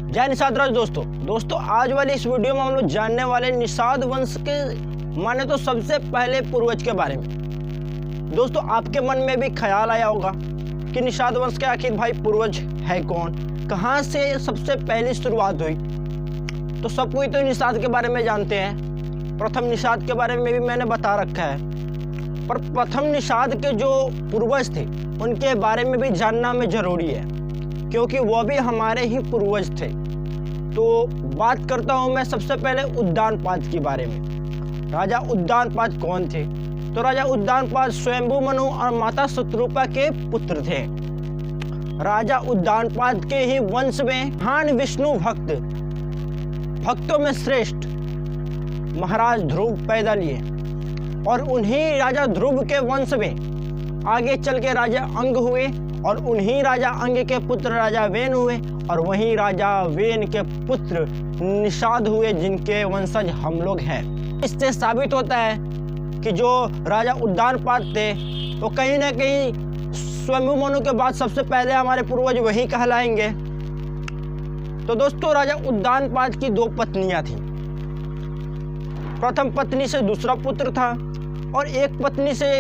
जय निषाद राज दोस्तों आज वाली इस वीडियो में हम लोग जानने वाले निषाद वंश के माने तो सबसे पहले पूर्वज के बारे में। दोस्तों आपके मन में भी ख्याल आया होगा कि निषाद वंश के आखिर भाई पूर्वज है कौन, कहाँ से सबसे पहली शुरुआत हुई। तो सब कोई तो निषाद के बारे में जानते हैं, प्रथम निषाद के बारे में भी मैंने बता रखा है, पर प्रथम निषाद के जो पूर्वज थे उनके बारे में भी जानना में ज़रूरी है क्योंकि वो भी हमारे ही पूर्वज थे। तो बात करता हूँ मैं सबसे पहले उद्दानपाद के बारे में। राजा उद्दानपाद कौन थे? तो राजा उद्दानपाद स्वयंभू मनु और माता शत्रुपा के पुत्र थे। राजा उद्दानपाद के ही वंश में महान विष्णु भक्तों में श्रेष्ठ महाराज ध्रुव पैदा लिए और उन्हीं राजा ध्रुव के वंश में आगे चल के राजा अंग हुए और उन्हीं राजा अंग के पुत्र राजा वेन हुए और वहीं राजा वेन के पुत्र निषाद हुए जिनके वंशज हम लोग हैं। इससे साबित होता है कि जो राजा उद्दानपाद थे वो कहीं ना कहीं स्वयंभू मनु के बाद सबसे पहले हमारे पूर्वज वही कहलाएंगे। तो दोस्तों राजा उद्दानपाद की दो पत्नियां थीं। प्रथम पत्नी से दूसरा पुत्र था और एक पत्नी से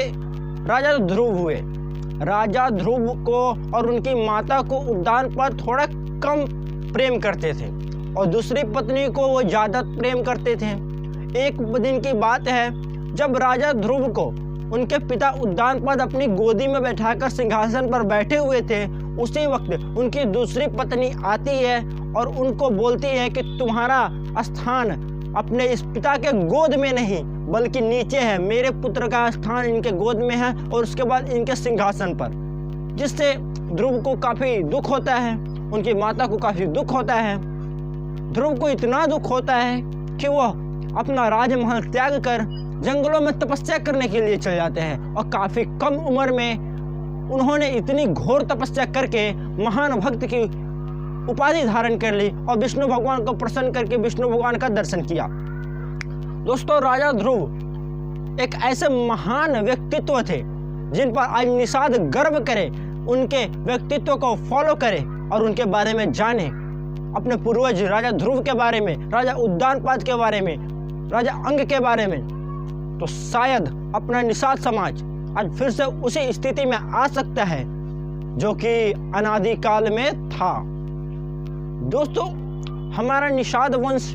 राजा ध्रुव हुए। राजा ध्रुव को और उनकी माता को उद्दानपाद थोड़ा कम प्रेम करते थे और दूसरी पत्नी को वो ज़्यादा प्रेम करते थे। एक दिन की बात है जब राजा ध्रुव को उनके पिता उद्दानपाद अपनी गोदी में बैठाकर सिंहासन पर बैठे हुए थे, उसी वक्त उनकी दूसरी पत्नी आती है और उनको बोलती है कि तुम्हारा स्थान अपने इस पिता के गोद में नहीं बल्कि नीचे है, मेरे पुत्र का स्थान इनके गोद में है और उसके बाद इनके सिंहासन पर। जिससे ध्रुव को काफ़ी दुख होता है, उनकी माता को काफ़ी दुख होता है। ध्रुव को इतना दुख होता है कि वह अपना राजमहल त्याग कर जंगलों में तपस्या करने के लिए चले जाते हैं और काफ़ी कम उम्र में उन्होंने इतनी घोर तपस्या करके महान भक्त की उपाधि धारण कर ली और विष्णु भगवान को प्रसन्न करके विष्णु भगवान का दर्शन किया। दोस्तों राजा ध्रुव एक ऐसे महान व्यक्तित्व थे जिन पर आज निषाद गर्व करे, उनके व्यक्तित्व को फॉलो करे और उनके बारे में जाने, अपने पूर्वज राजा ध्रुव के बारे में, राजा उद्दानपाद के बारे में, राजा अंग के बारे में। तो शायद अपना निषाद समाज आज फिर से उसी स्थिति में आ सकता है जो कि अनादिकाल में था। दोस्तों हमारा निषाद वंश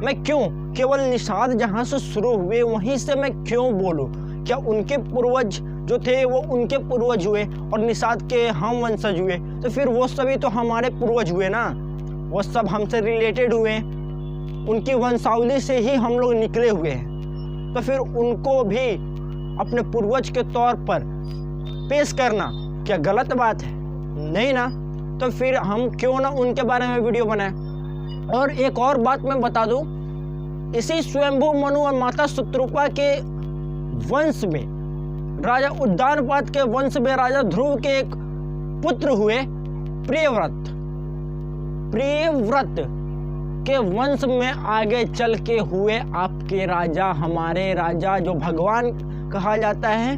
मैं क्यों केवल निषाद जहाँ से शुरू हुए वहीं से मैं क्यों बोलूँ? क्या उनके पूर्वज जो थे वो उनके पूर्वज हुए और निषाद के हम वंशज हुए, तो फिर वो सभी तो हमारे पूर्वज हुए ना, वो सब हमसे रिलेटेड हुए, उनकी वंशावली से ही हम लोग निकले हुए हैं। तो फिर उनको भी अपने पूर्वज के तौर पर पेश करना क्या गलत बात है? नहीं ना। तो फिर हम क्यों ना उनके बारे में वीडियो बनाएं। और एक और बात मैं बता दूं, इसी स्वयंभू मनु और माता शत्रुपा के वंश में राजा उद्दानपाद के वंश में राजा ध्रुव के एक पुत्र हुए प्रियव्रत। प्रियव्रत के वंश में आगे चल के हुए आपके राजा, हमारे राजा जो भगवान कहा जाता है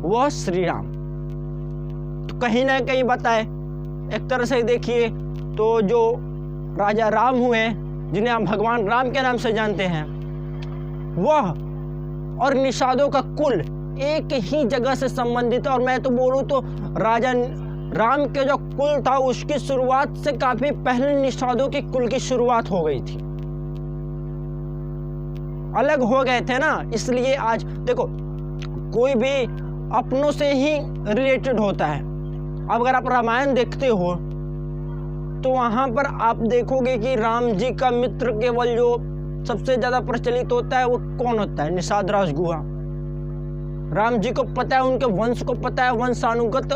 वह श्री राम। तो कहीं ना कहीं बताए एक तरह से देखिए तो जो राजा राम हुए जिन्हें हम भगवान राम के नाम से जानते हैं, वह और निषादों का कुल एक ही जगह से संबंधित है। और मैं तो बोलूँ तो राजा राम के जो कुल था उसकी शुरुआत से काफी पहले निषादों के कुल की शुरुआत हो गई थी। अलग हो गए थे ना, इसलिए आज देखो कोई भी अपनों से ही रिलेटेड होता है। अब अगर आप रामायण देखते हो तो वहाँ पर आप देखोगे कि राम जी का मित्र केवल जो सबसे ज़्यादा प्रचलित होता है वो कौन होता है? निषाद राजगुहा। राम जी को पता है, उनके वंश को पता है, वंशानुगत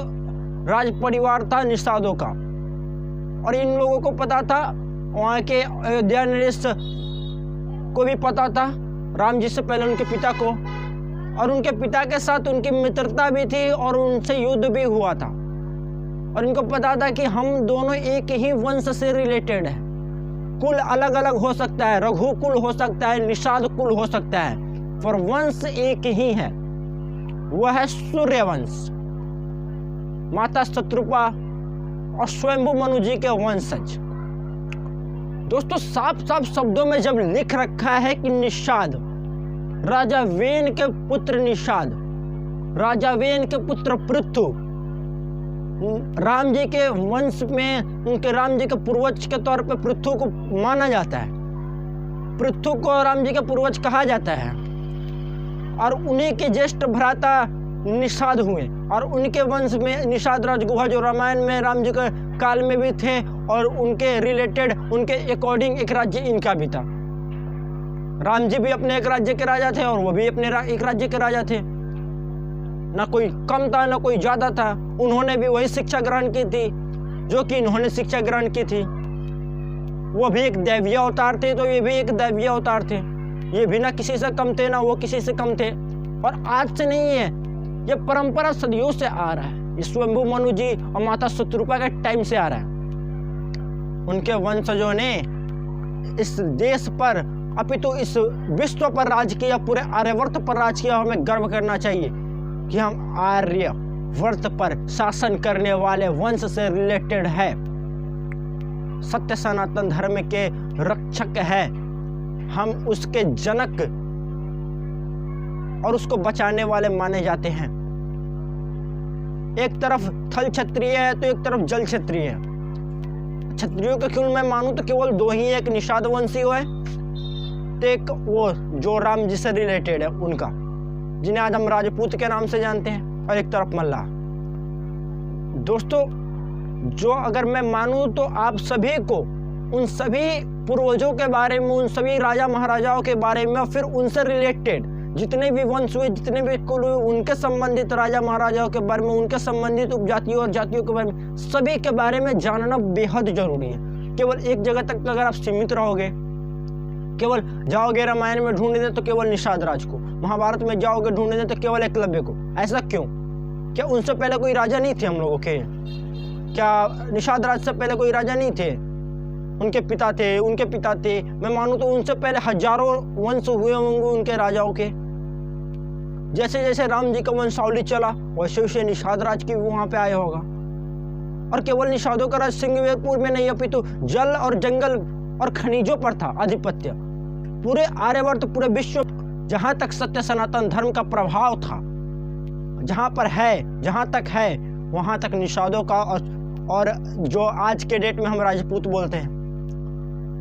राज परिवार था निषादों का। और इन लोगों को पता था, वहाँ के अयोध्या नरेश को भी पता था, राम जी से पहले उनके पिता को, और उनके पिता के साथ उनकी मित्रता भी थी और उनसे युद्ध भी हुआ था। और इनको पता था कि हम दोनों एक ही वंश से रिलेटेड है। कुल अलग अलग हो सकता है, रघुकुल हो सकता है, निषाद कुल हो सकता है, पर वंश एक ही है, वह है सूर्यवंश। माता शत्रुपा और स्वयंभू मनु जी के वंशज। दोस्तों साफ साफ शब्दों में जब लिख रखा है कि निषाद, राजा वेन के पुत्र निषाद, राजा वेन के पुत्र पृथु, राम जी के वंश में उनके राम जी के पूर्वज के तौर पे पृथु को माना जाता है, पृथु को राम जी के पूर्वज कहा जाता है, और उन्हीं के ज्येष्ठ भ्राता निषाद हुए, और उनके वंश में निषाद राजगुहा जो रामायण में राम जी के काल में भी थे, और उनके रिलेटेड उनके अकॉर्डिंग एक राज्य इनका भी था। राम जी भी अपने एक राज्य के राजा थे और वो भी अपने एक राज्य के राजा थे, ना कोई कम था ना कोई ज्यादा था। उन्होंने भी वही शिक्षा ग्रहण की थी जो कि इन्होंने शिक्षा ग्रहण की थी। वो भी एक दैवीय अवतार थे तो ये भी एक दैवीय अवतार थे। ये भी ना किसी से कम थे ना वो किसी से कम थे। और आज से नहीं है, ये परंपरा सदियों से आ रहा है। ये स्वयंभू मनु जी और माता शत्रुपा के टाइम से आ रहा है। उनके वंशजों ने इस देश पर अपितु इस विश्व पर राज किया, पूरे आर्यवर्त पर राज किया। हमें गर्व करना चाहिए कि हम आर्यवर्त पर शासन करने वाले वंश से रिलेटेड है, सत्य सनातन धर्म के रक्षक है। हम उसके जनक और उसको बचाने वाले माने जाते हैं। एक तरफ थल क्षत्रिय है तो एक तरफ जल क्षत्रिय है। क्षत्रियों के कुल में मानूं तो केवल दो ही, एक निषाद वंशी है तो एक वो जो राम जी से रिलेटेड है उनका, जिन्हें आज हम राजपूत के नाम से जानते हैं, और एक तरफ मल्लाह। दोस्तों जो अगर मैं मानूं तो आप सभी को उन सभी पूर्वजों के बारे में, उन सभी राजा महाराजाओं के बारे में, फिर उनसे रिलेटेड जितने भी वंश हुए, जितने भी कुल हुए, उनके संबंधित राजा महाराजाओं के बारे में, उनके संबंधित उपजातियों और जातियों के बारे में, सभी के बारे में जानना बेहद जरूरी है। केवल एक जगह तक अगर आप सीमित रहोगे, केवल जाओगे रामायण में ढूंढने तो केवल निषाद राज को, महाभारत में जाओगे ढूंढने तो केवल एकलव्य को, ऐसा क्यों? क्या उनसे पहले कोई राजा नहीं थे हम लोगों के? क्या निषाद राज से पहले कोई राजा नहीं थे? उनके पिता थे, उनके पिता थे। मैं मानूं तो उनसे पहले हजारों वंश हुए होंगे उनके राजाओं के। जैसे जैसे राम जी का वंशावली चला वैसे वैसे निषाद राज की वहां पे आया होगा। और केवल निषादों का राज सिंहवेरपुर में नहीं, अपितु जल और जंगल और खनिजों पर था आधिपत्य। पूरे आर्यवर्त, पूरे विश्व, जहां तक सत्य सनातन धर्म का प्रभाव था, जहां पर है, जहां तक है, वहां तक निषादों का और जो आज के डेट में हम राजपूत बोलते हैं,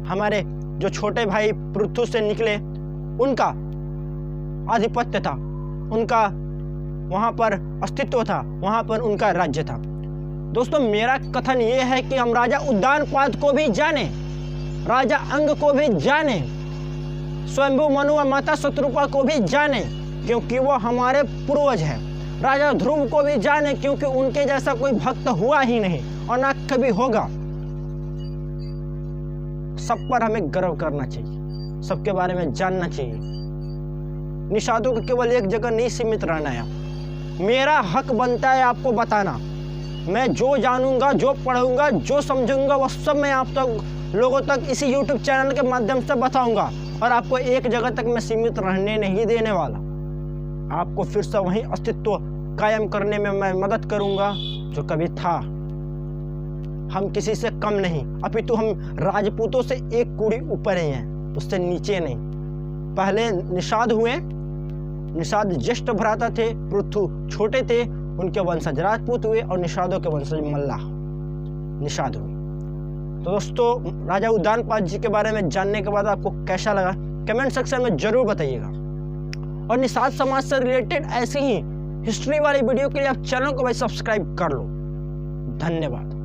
हमारे जो छोटे भाई पृथु से निकले, उनका आधिपत्य था, उनका वहां पर अस्तित्व था, वहां पर उनका राज्य था। दोस्तों मेरा कथन ये है कि हम राजा उद्दानपाद को भी जाने, राजा अंग को भी जाने, स्वयंभू मनु और माता शत्रुपा को भी जाने क्योंकि वो हमारे पूर्वज हैं। राजा ध्रुव को भी जाने क्योंकि उनके जैसा कोई भक्त हुआ ही नहीं और ना कभी होगा। सब पर हमें गर्व करना चाहिए, सबके बारे में जानना चाहिए। निषादों को केवल एक जगह नहीं सीमित रहना है। मेरा हक बनता है आपको बताना। मैं जो जानूंगा, जो पढ़ूंगा, जो समझूंगा, वो सब मैं आप तक लोगों तक इसी YouTube चैनल के माध्यम से बताऊंगा। और आपको एक जगह तक मैं सीमित रहने नहीं देने वाला। आपको फिर से वही अस्तित्व कायम करने में मैं मदद करूंगा जो कभी था। हम किसी से कम नहीं, अपितु हम राजपूतों से एक कूड़ी ऊपर ही हैं, उससे नीचे नहीं। पहले निषाद हुए, निषाद ज्येष्ठ भ्राता थे, पृथु छोटे थे, उनके वंशज राजपूत हुए और निषादों के वंशज मल्लाह निषाद हुए। तो दोस्तों राजा उद्दानपाद जी के बारे में जानने के बाद आपको कैसा लगा कमेंट सेक्शन में जरूर बताइएगा। और निषाद समाज से रिलेटेड ऐसी ही हिस्ट्री वाली वीडियो के लिए आप चैनल को भाई सब्सक्राइब कर लो। धन्यवाद।